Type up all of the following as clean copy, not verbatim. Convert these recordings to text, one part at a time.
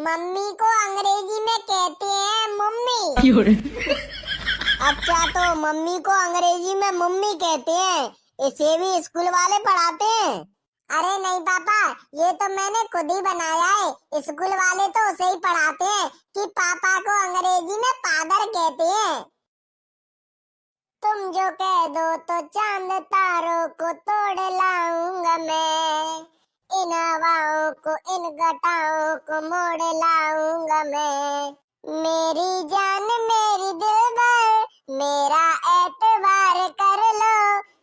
Mummy को अंग्रेजी में कहते हैं मम्मी। अच्छा, तो मम्मी को अंग्रेजी में मम्मी कहते हैं, इसे भी स्कूल वाले पढ़ाते हैं? अरे नहीं पापा, ये तो मैंने खुद ही बनाया है। स्कूल वाले तो उसे ही पढ़ाते हैं कि पापा को अंग्रेजी में फादर कहते हैं। तुम जो कह दो तो चांद तारों को तोड़ लाऊंगा मैं, इन हवाओं को इन घटाओं को मोड़ लाऊंगा मैं। मेरी जान मेरी दिलबर, मेरा एतबार कर लो,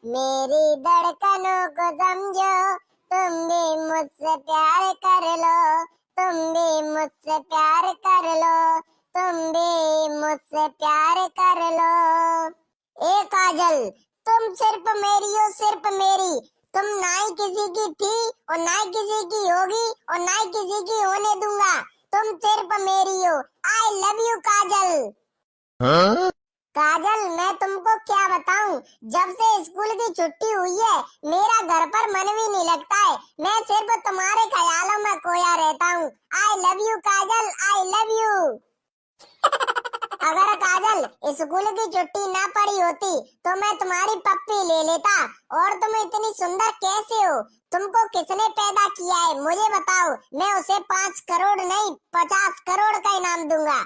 मेरी धड़कनों को समझो, तुम भी मुझसे प्यार कर लो, तुम भी मुझसे प्यार कर लो, तुम भी मुझसे प्यार कर लो। ए काजल, तुम सिर्फ मेरी हो, सिर्फ मेरी। तुम ना ही किसी की थी और ना ही किसी की होगी और ना ही किसी की होने दूंगा। तुम सिर्फ मेरी हो। आई लव यू काजल। हाँ? काजल, मैं तुमको क्या बताऊं, जब से स्कूल की छुट्टी हुई है मेरा घर पर मन भी नहीं लगता है। मैं सिर्फ तुम्हारे ख्यालों में खोया रहता हूँ। I love you Kajal, I love you. अगर काजल स्कूल की छुट्टी ना पड़ी होती तो मैं तुम्हारी पप्पी ले लेता। और तुम इतनी सुंदर कैसे हो? तुमको किसने पैदा किया है मुझे बताओ, मैं उसे 5 करोड़ नहीं 50 करोड़ का इनाम दूंगा।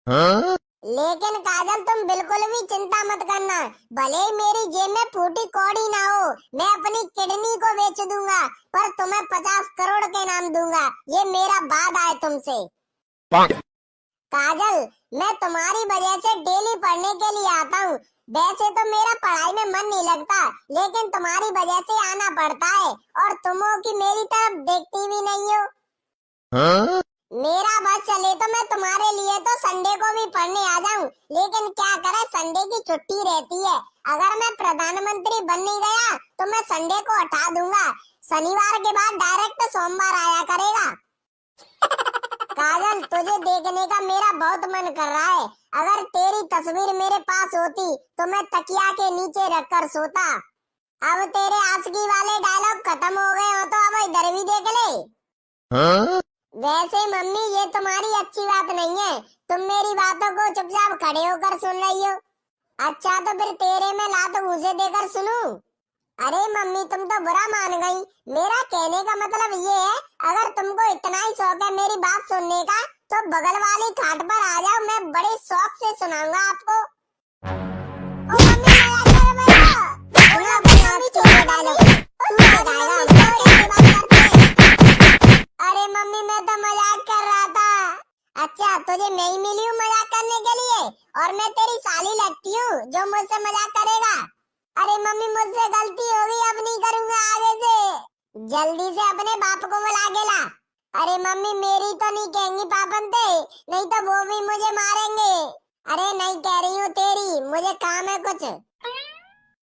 हाँ? लेकिन काजल तुम बिल्कुल भी चिंता मत करना, भले ही मेरी जेब में फूटी कौड़ी ना हो, मैं अपनी किडनी को बेच दूंगा, पर तुम्हें 50 करोड़ का इनाम दूंगा। ये मेरा वादा है तुमसे। काजल, मैं तुम्हारी वजह से डेली पढ़ने के लिए आता हूँ। वैसे तो मेरा पढ़ाई में मन नहीं लगता, लेकिन तुम्हारी वजह से आना पड़ता है। और तुम हो कि मेरी तरफ देखती भी नहीं हो। हाँ? मेरा बस चले तो मैं तुम्हारे लिए तो संडे को भी पढ़ने आ जाऊं, लेकिन क्या करे, संडे की छुट्टी रहती है। अगर मैं प्रधानमंत्री बन नहीं गया तो मैं संडे को हटा दूंगा। शनिवार के बाद डायरेक्ट सोमवार आया करेगा। काजल, तुझे देखने का मेरा बहुत मन कर रहा है। अगर तेरी तस्वीर मेरे पास होती तो मैं तकिया के नीचे रखकर सोता। अब तेरे आशिकी वाले डायलॉग खत्म हो गए हो तो अब इधर भी देख ले। हाँ? वैसे मम्मी, ये तुम्हारी अच्छी बात नहीं है। तुम मेरी बातों को चुपचाप खड़े होकर सुन रही हो। अच्छा, तो फिर तेरे में लात घूंसे देकर सुनूं? अरे मम्मी, तुम तो बुरा मान गई। मेरा कहने का मतलब ये है, अगर तुमको इतना ही शौक है मेरी बात सुनने का तो बगल वाली खाट पर आ जाओ, मैं बड़े शौक से सुनाऊंगा आपको। ओ मम्मी, मजाक कर रहे हो? सुना अपनी आशिकी के डायलॉग। तू बताएगा हम कैसे बात करते हैं? अरे मम्मी, मैं तो मजाक कर रहा था। अच्छा, तुझे मैं ही मिली हूँ मजाक करने के लिए, और मैं तेरी साली लगती हूँ जो मुझसे मजाक करेगा? अरे मम्मी, मुझसे गलती हो गई, अब नहीं करूंगा आगे से। जल्दी से अपने बाप को बुला के ला। अरे मम्मी, मेरी तो नहीं कहेंगी पापनते, नहीं तो वो भी मुझे मारेंगे। अरे नहीं कह रही हूँ तेरी, मुझे काम है कुछ।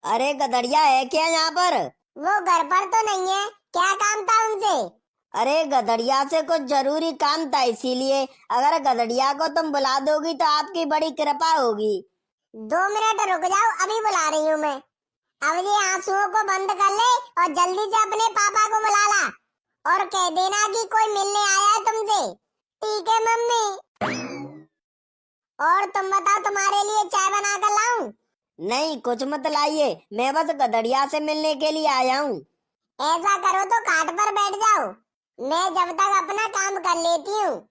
अरे गधड़िया है क्या यहाँ पर? वो घर पर तो नहीं है, क्या काम था उनसे? अरे गधड़िया से कुछ जरूरी काम था, इसीलिए अगर गधड़िया को तुम बुला दोगी तो आपकी बड़ी कृपा होगी। 2 मिनट रुक जाओ, अभी बुला रही हूँ मैं। अब ये आंसुओं को बंद कर ले और जल्दी से अपने पापा को बुला ला, और कह देना कि कोई मिलने आया है तुमसे। ठीक है मम्मी। और तुम बताओ, तुम्हारे लिए चाय बना कर लाऊं? नहीं, कुछ मत लाइए, मैं बस गधड़िया से मिलने के लिए आया हूँ। ऐसा करो तो खाट पर बैठ जाओ, मैं जब तक अपना काम कर लेती हूँ।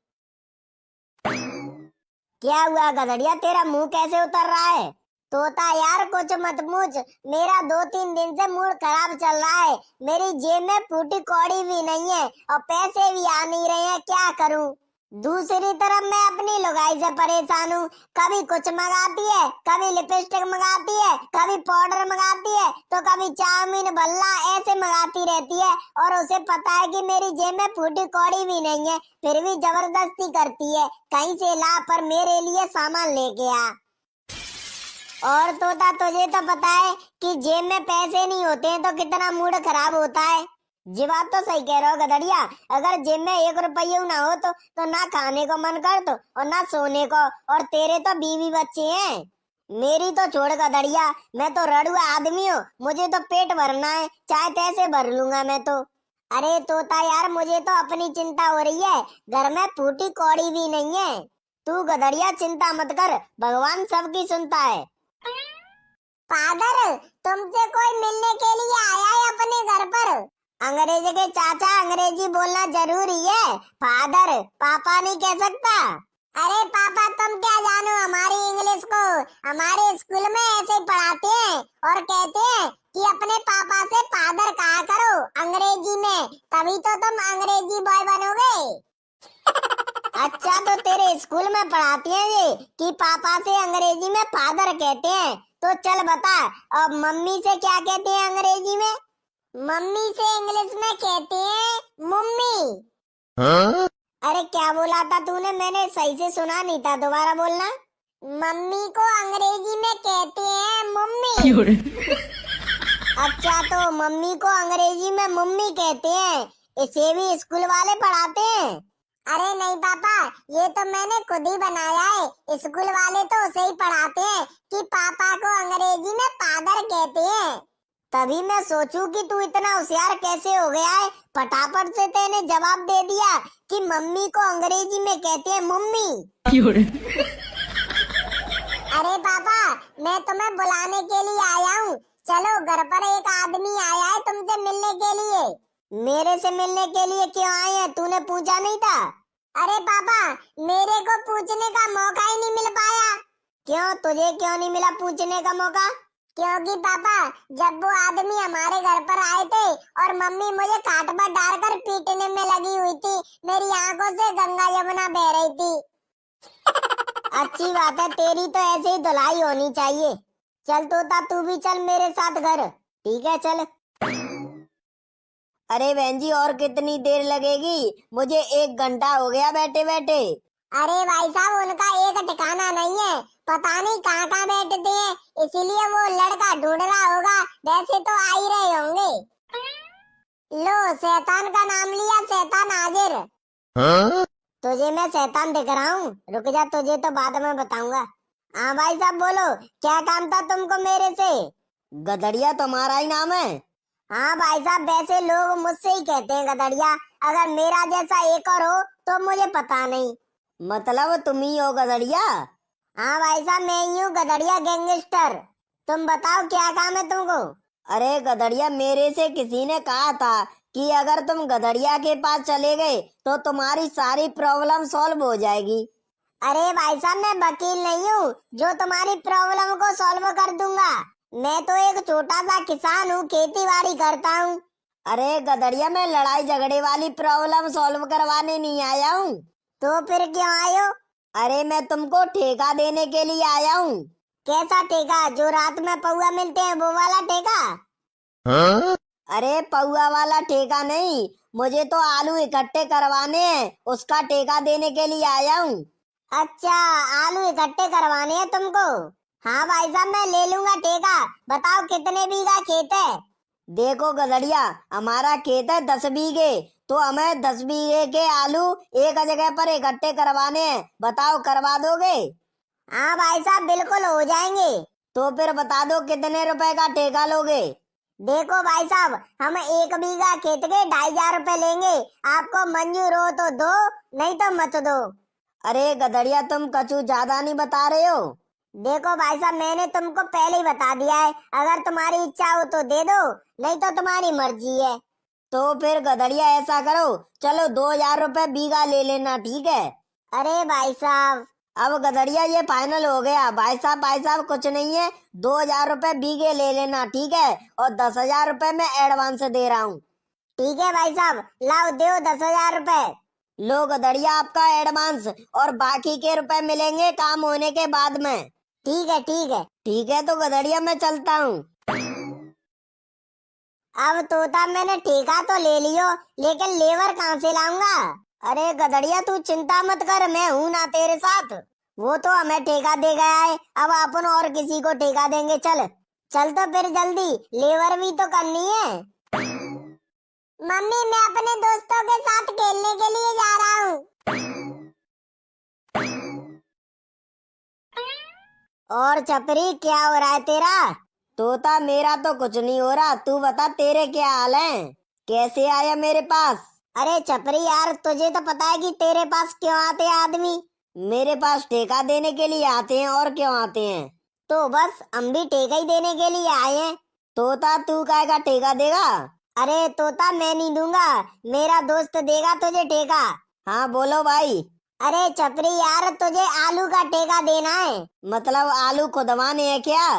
क्या हुआ गधड़िया, तेरा मुंह कैसे उतर रहा है? तोता यार, कुछ मत पूछ, मेरा 2-3 दिन से मूड खराब चल रहा है। मेरी जेब में फूटी कौड़ी भी नहीं है और पैसे भी आ नहीं रहे हैं, क्या करूं? दूसरी तरफ मैं अपनी लुगाई से परेशान हूँ। कभी कुछ मंगाती है, कभी लिपस्टिक मंगाती है, कभी पाउडर मंगाती है, तो कभी चाउमीन बल्ला ऐसे मंगाती रहती है। और उसे पता है कि मेरी जेब में फूटी कौड़ी भी नहीं है, फिर भी जबरदस्ती करती है, कहीं से ला पर मेरे लिए सामान लेके आ। और तोता, तुझे तो पता है कि जेब में पैसे नहीं होते हैं तो कितना मूड खराब होता है। ये बात तो सही कह रहे हो गधड़िया, अगर जेब में 1 रुपया ना हो तो ना खाने को मन कर तो और ना सोने को। और तेरे तो बीवी बच्चे हैं, मेरी तो छोड़ गधड़िया, मैं तो रड़ुआ आदमी हूँ, मुझे तो पेट भरना है, चाहे तैसे भर लूंगा मैं तो। अरे तोता यार, मुझे तो अपनी चिंता हो रही है, घर में फूटी कौड़ी भी नहीं है। तू गधड़िया चिंता मत कर, भगवान सबकी सुनता है। फादर, तुमसे कोई मिलने के लिए आया है अपने घर पर। अंग्रेज के चाचा, अंग्रेजी बोलना जरूरी है। फादर पापा नहीं कह सकता। अरे पापा, तुम क्या जानो हमारी इंग्लिश को। हमारे स्कूल में ऐसे ही पढ़ाते हैं और कहते हैं कि अपने पापा से फादर कहा करो अंग्रेजी में, तभी तो तुम अंग्रेजी बॉय बनोगे। अच्छा, तो तेरे स्कूल में पढ़ाती हैं ये कि पापा से अंग्रेजी में फादर कहते हैं। तो चल बता, अब मम्मी से क्या कहते हैं अंग्रेजी में? मम्मी से इंग्लिश में कहते हैं मम्मी। हाँ? अरे क्या बोला था तूने? मैंने सही से सुना नहीं था, दोबारा बोलना। मम्मी को अंग्रेजी में कहते हैं मम्मी। अच्छा, तो मम्मी को अंग्रेजी में मम्मी कहते हैं, इसे भी स्कूल वाले पढ़ाते हैं? अरे नहीं पापा, ये तो मैंने खुद ही बनाया है। स्कूल वाले तो उसे ही पढ़ाते हैं कि पापा को अंग्रेजी में फादर कहते हैं। तभी मैं सोचूं कि तू इतना होशियार कैसे हो गया है, फटाफट से तेने जवाब दे दिया कि मम्मी को अंग्रेजी में कहते हैं मम्मी। अरे पापा, मैं तुम्हें बुलाने के लिए आया हूँ। चलो, घर पर एक आदमी आया है तुमसे मिलने के लिए। मेरे से मिलने के लिए क्यों आए हैं? तूने पूछा नहीं था? अरे पापा, मेरे को पूछने का मौका ही नहीं मिल पाया। क्यों? तुझे क्यों नहीं मिला पूछने का मौका? क्योंकि पापा, जब वो आदमी हमारे घर पर आए थे और मम्मी मुझे खाट पर डालकर पीटने में लगी हुई थी, मेरी आंखों से गंगा यमुना बह रही थी। अच्छी बात है, तेरी तो ऐसे ही धुलाई होनी चाहिए। चल तोता, तू भी चल मेरे साथ घर। ठीक है, चल। अरे बहन जी, और कितनी देर लगेगी? मुझे 1 घंटा हो गया बैठे बैठे। अरे भाई साहब, उनका एक ठिकाना नहीं है, पता नहीं कहाँ कहाँ बैठते हैं, इसीलिए वो लड़का ढूंढ रहा होगा। वैसे तो आ ही रहे होंगे। लो, शैतान का नाम लिया, शैतान हाजिर। हाँ? तुझे मैं शैतान दिख रहा हूँ? रुक जा, तुझे तो बाद में बताऊंगा। हाँ भाई साहब, बोलो, क्या काम था तुमको मेरे से? गधड़िया तुम्हारा ही नाम है? हाँ भाई साहब, वैसे लोग मुझसे ही कहते हैं गधड़िया। अगर मेरा जैसा एक और हो तो मुझे पता नहीं। मतलब तुम ही हो गधड़िया? हाँ भाई साहब, मैं ही हूँ गधड़िया गैंगस्टर। तुम बताओ क्या काम है तुमको? अरे गधड़िया, मेरे से किसी ने कहा था कि अगर तुम गधड़िया के पास चले गए तो तुम्हारी सारी प्रॉब्लम सॉल्व हो जाएगी। अरे भाई साहब, मैं वकील नहीं हूँ जो तुम्हारी प्रॉब्लम को सॉल्व कर दूंगा। मैं तो एक छोटा सा किसान हूँ, खेती बाड़ी करता हूँ। अरे गधड़िया, मैं लड़ाई झगड़े वाली प्रॉब्लम सॉल्व करवाने नहीं आया हूँ। तो फिर क्यों आए हो? अरे मैं तुमको ठेका देने के लिए आया हूँ। कैसा ठेका? जो रात में पौआ मिलते हैं वो वाला ठेका? हाँ? अरे पौआ वाला ठेका नहीं, मुझे तो आलू इकट्ठे करवाने हैं, उसका ठेका देने के लिए आया हूँ। अच्छा, आलू इकट्ठे करवाने हैं तुमको? हाँ भाई साहब, मैं ले लूंगा ठेका। बताओ कितने बीघा खेत है? देखो गधड़िया, हमारा खेत है 10 बीघे, तो हमें 10 बीघे के आलू एक जगह पर इकट्ठे करवाने हैं। बताओ, करवा दोगे? हाँ भाई साहब, बिल्कुल हो जाएंगे। तो फिर बता दो कितने रुपए का ठेका लोगे? देखो भाई साहब, हम 1 बीघा खेत के 2500 रुपए लेंगे। आपको मंजूर हो तो दो, नहीं तो मत दो। अरे गधड़िया, तुम कछु ज्यादा नहीं बता रहे हो? देखो भाई साहब, मैंने तुमको पहले ही बता दिया है, अगर तुम्हारी इच्छा हो तो दे दो, नहीं तो तुम्हारी मर्जी है। तो फिर गधड़िया ऐसा करो, चलो 2000 रुपए बीघा ले लेना, ठीक है? अरे भाई साहब, अब गधड़िया ये फाइनल हो गया। भाई साहब कुछ नहीं है, 2000 रुपए बीघे ले लेना, ठीक है? और 10,000 रुपए मैं एडवांस दे रहा हूँ। ठीक है भाई साहब, लाओ दो 10,000 रुपए। लो गधड़िया, आपका एडवांस, और बाकी के रुपए मिलेंगे काम होने के बाद में। ठीक है, ठीक है। ठीक है, तो गधड़िया मैं चलता हूँ। अब तोता, मैंने ठेका तो ले लियो, लेकिन लेबर कहाँ से लाऊंगा? अरे गधड़िया, तू चिंता मत कर, मैं हूँ ना तेरे साथ। वो तो हमें ठेका दे गया है, अब अपन और किसी को ठेका देंगे। चल चल, तो फिर जल्दी, लेबर भी तो करनी है। मम्मी, मैं अपने दोस्तों के साथ खेलने के लिए जा रहा हूँ। और छपरी, क्या हो रहा है तेरा? तोता, मेरा तो कुछ नहीं हो रहा, तू बता तेरे क्या हाल है? कैसे आया मेरे पास? अरे छपरी यार, तुझे तो पता है कि तेरे पास क्यों आते हैं आदमी। मेरे पास ठेका देने के लिए आते हैं, और क्यों आते हैं? तो बस हम भी ठेका ही देने के लिए आए हैं। तोता तू काय का ठेका देगा? अरे तोता मैं नहीं दूंगा, मेरा दोस्त देगा तुझे ठेका। हाँ बोलो भाई। अरे छपरी यार, तुझे आलू का ठेका देना है। मतलब आलू खुदवाने हैं क्या?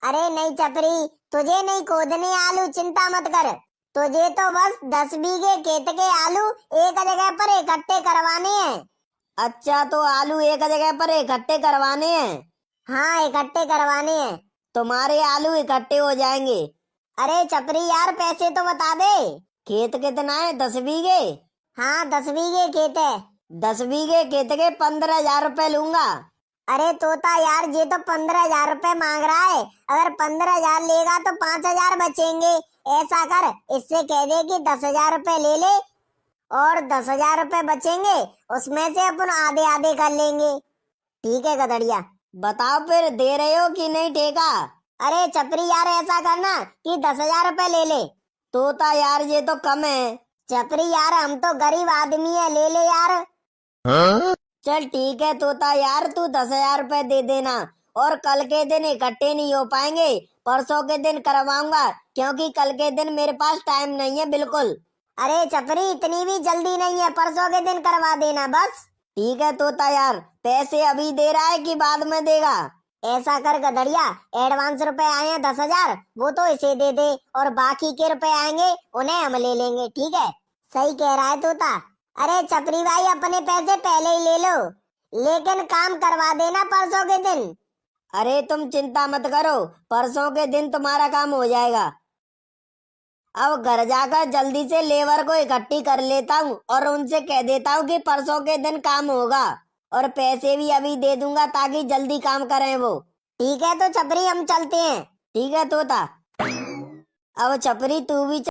अरे नहीं छपरी, तुझे नहीं खोदने आलू, चिंता मत कर। तुझे तो बस 10 बीघे खेत के आलू एक जगह पर इकट्ठे करवाने हैं। अच्छा, तो आलू एक जगह पर इकट्ठे करवाने हैं? हाँ इकट्ठे करवाने हैं। तुम्हारे आलू इकट्ठे हो जाएंगे। अरे छपरी यार, पैसे तो बता दे। खेत कितना है? 10 बीघे। हाँ 10 बीघे खेत है। 10 बीघे खेत के 15,000 रुपए लूंगा। अरे तोता यार, ये तो 15,000 रुपए मांग रहा है। अगर 15,000 लेगा तो 5,000 बचेंगे। ऐसा कर, इससे कह दे कि 10,000 रुपए ले ले, और 10,000 रुपए बचेंगे, उसमें से अपन आधे आधे कर लेंगे। ठीक है गधड़िया। बताओ फिर, दे रहे हो कि नहीं ठेका? अरे छपरी यार, ऐसा करना कि 10,000 रुपए ले ले। तोता यार, ये तो कम है। छपरी यार, हम तो गरीब आदमी है, ले ले यार। चल ठीक है तोता यार, तू 10,000 रुपए दे देना। और कल के दिन इकट्ठे नहीं हो पाएंगे, परसों के दिन करवाऊंगा, क्योंकि कल के दिन मेरे पास टाइम नहीं है बिल्कुल। अरे छपरी, इतनी भी जल्दी नहीं है, परसों के दिन करवा देना बस। ठीक है तोता यार, पैसे अभी दे रहा है कि बाद में देगा? ऐसा कर गधड़िया, एडवांस रुपए आए हैं 10,000, वो तो इसे दे दे, और बाकी के रुपए आएंगे उन्हें हम ले लेंगे। ठीक है, सही कह रहा है तोता। अरे छपरी भाई, अपने पैसे पहले ही ले लो, लेकिन काम करवा देना परसों के दिन। अरे तुम चिंता मत करो, परसों के दिन तुम्हारा काम हो जाएगा। अब घर जाकर जल्दी से लेबर को इकट्ठी कर लेता हूँ और उनसे कह देता हूँ कि परसों के दिन काम होगा, और पैसे भी अभी दे दूंगा ताकि जल्दी काम करें वो। ठीक है तो छपरी, हम चलते हैं। ठीक है तोता। अब छपरी तू भी